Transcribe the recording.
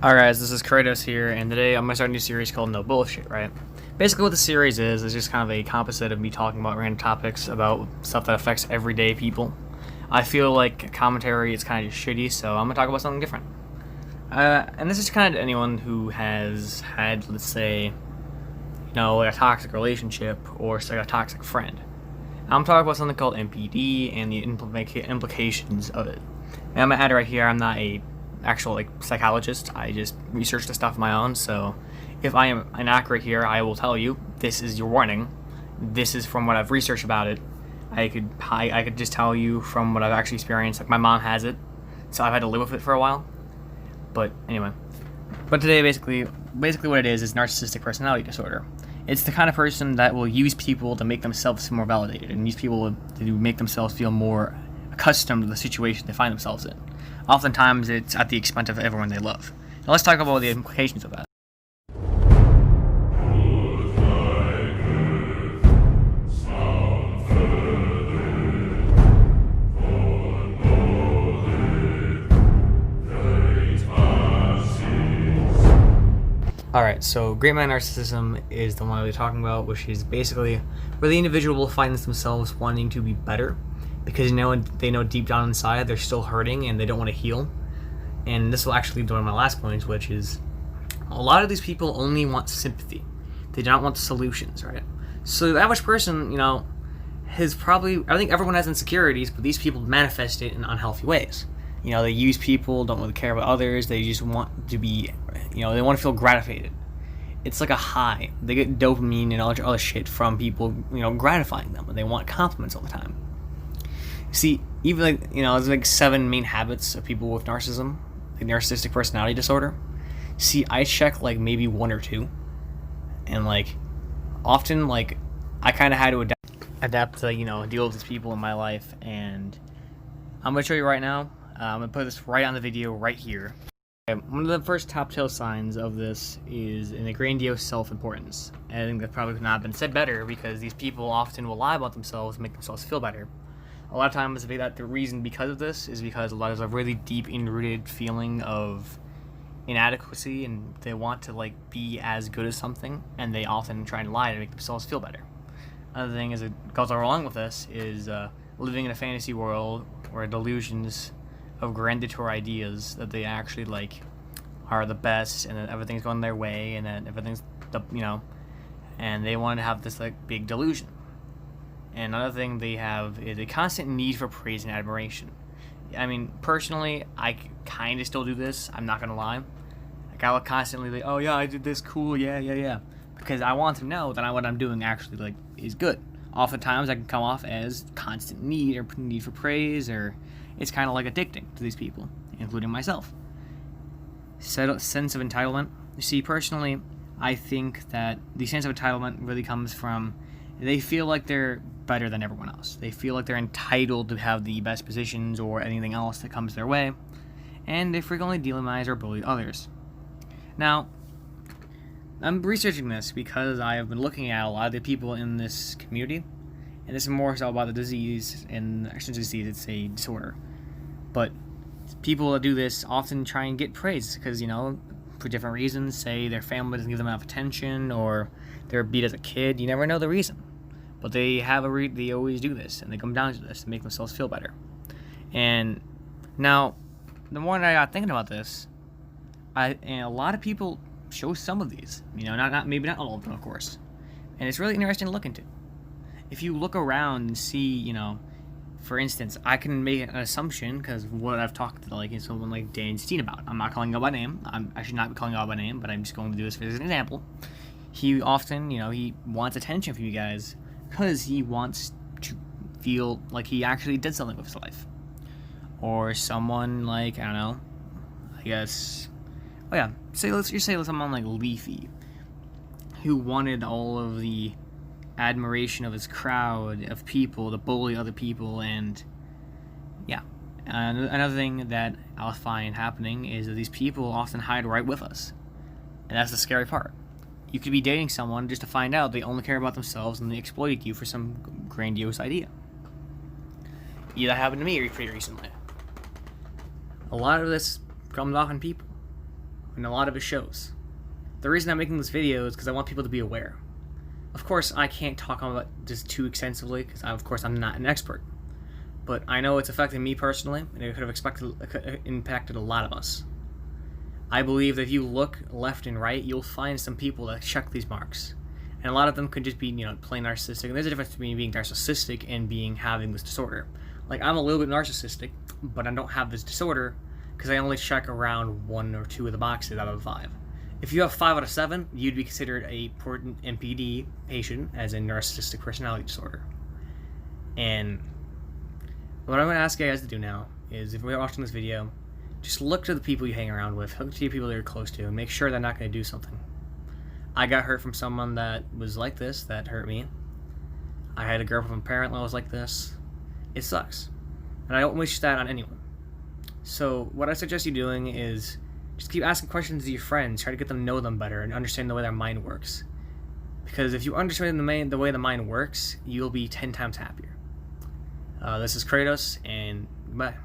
Alright guys, this is Kratos here, and today I'm going to start a new series called No Bullshit, right? Basically what the series is just kind of a composite of me talking about random topics about stuff that affects everyday people. I feel like commentary is kind of just shitty, so I'm going to talk about something different. And this is kind of anyone who has had, let's say, like a toxic relationship or like a toxic friend. I'm talking about something called NPD and the implications of it. And I'm going to add right here, I'm not a actual psychologist. I just researched the stuff on my own, so if I am inaccurate here, I will tell you this is your warning. This is from what I've researched about it. I could just tell you from what I've actually experienced. Like, my mom has it, so I've had to live with it for a while. But anyway, today basically what it is narcissistic personality disorder. It's the kind of person that will use people to make themselves feel more validated, and use people to make themselves feel more accustomed to the situation they find themselves in. Oftentimes, it's at the expense of everyone they love. Now, let's talk about the implications of that. Alright, so Great Man Narcissism is the one I'll be talking about, which is basically where the individual finds themselves wanting to be better, because they know deep down inside they're still hurting and they don't want to heal. And this will actually lead to one of my last points, which is a lot of these people only want sympathy. They do not want solutions, right? So the average person, has probably, I think everyone has insecurities, but these people manifest it in unhealthy ways. They use people, don't really care about others, they just want to be, they want to feel gratified. It's like a high. They get dopamine and all that other shit from people, gratifying them, and they want compliments all the time. See, even there's like 7 main habits of people with narcissism, like narcissistic personality disorder. See, I check like maybe 1 or 2, and often I kind of had to adapt to deal with these people in my life, and I'm gonna show you right now. I'm gonna put this right on the video right here. Okay, one of the first top tell signs of this is an grandiose self-importance. And I think that probably could not have been said better, because these people often will lie about themselves to make themselves feel better. A lot of times the reason because of this is because a lot of a really deep inrooted feeling of inadequacy, and they want to be as good as something, and they often try to lie to make themselves feel better. Another thing is, it goes along with this, is living in a fantasy world where delusions of grandeur ideas that they actually are the best, and that everything's going their way, and that everything's and they want to have this big delusion. And another thing they have is a constant need for praise and admiration. I mean, personally, I kind of still do this. I'm not gonna lie. I will constantly oh yeah, I did this, cool, yeah, because I want to know that what I'm doing actually is good. Oftentimes, I can come off as constant need for praise, or it's kind of addicting to these people, including myself. Sense of entitlement. You see, personally, I think that the sense of entitlement really comes from they feel like they're better than everyone else. They feel like they're entitled to have the best positions or anything else that comes their way, and they frequently demonize or bully others. Now, I'm researching this because I have been looking at a lot of the people in this community, and this is more so about the disease, and actually disease, it's a disorder. But people that do this often try and get praise because, for different reasons, say their family doesn't give them enough attention, or they're beat as a kid. You never know the reason. But they they always do this, and they come down to this to make themselves feel better. And now, the more that I got thinking about this, and a lot of people show some of these, maybe not all of them, of course. And it's really interesting to look into. If you look around and see, for instance, I can make an assumption because what I've talked to someone like Dan Steen about. I'm not calling out by name. I should not be calling out by name, but I'm just going to do this as an example. He often, he wants attention from you guys because he wants to feel like he actually did something with his life. Or someone I don't know, I guess. Oh yeah, let's say someone like Leafy, who wanted all of the admiration of his crowd of people to bully other people. And yeah, another thing that I'll find happening is that these people often hide right with us, and that's the scary part. You could be dating someone just to find out they only care about themselves and they exploited you for some grandiose idea. Yeah, that happened to me pretty recently. A lot of this comes off in people. and a lot of it shows. The reason I'm making this video is because I want people to be aware. Of course, I can't talk about this too extensively because, of course, I'm not an expert. But I know it's affected me personally, and it could have impacted a lot of us. I believe that if you look left and right, you'll find some people that check these marks. And a lot of them could just be, plain narcissistic. And there's a difference between being narcissistic and having this disorder. Like, I'm a little bit narcissistic, but I don't have this disorder because I only check around 1 or 2 of the boxes out of the 5. If you have 5 out of 7, you'd be considered a important NPD patient, as in narcissistic personality disorder. And what I'm going to ask you guys to do now is, if you're watching this video, just look to the people you hang around with, look to the people that you're close to, and make sure they're not going to do something. I got hurt from someone that was like this, that hurt me. I had a girl from a parent that was like this. It sucks. And I don't wish that on anyone. So what I suggest you doing is just keep asking questions to your friends, try to get them to know them better and understand the way their mind works. Because if you understand the way the mind works, you'll be 10 times happier. This is Kratos, and goodbye.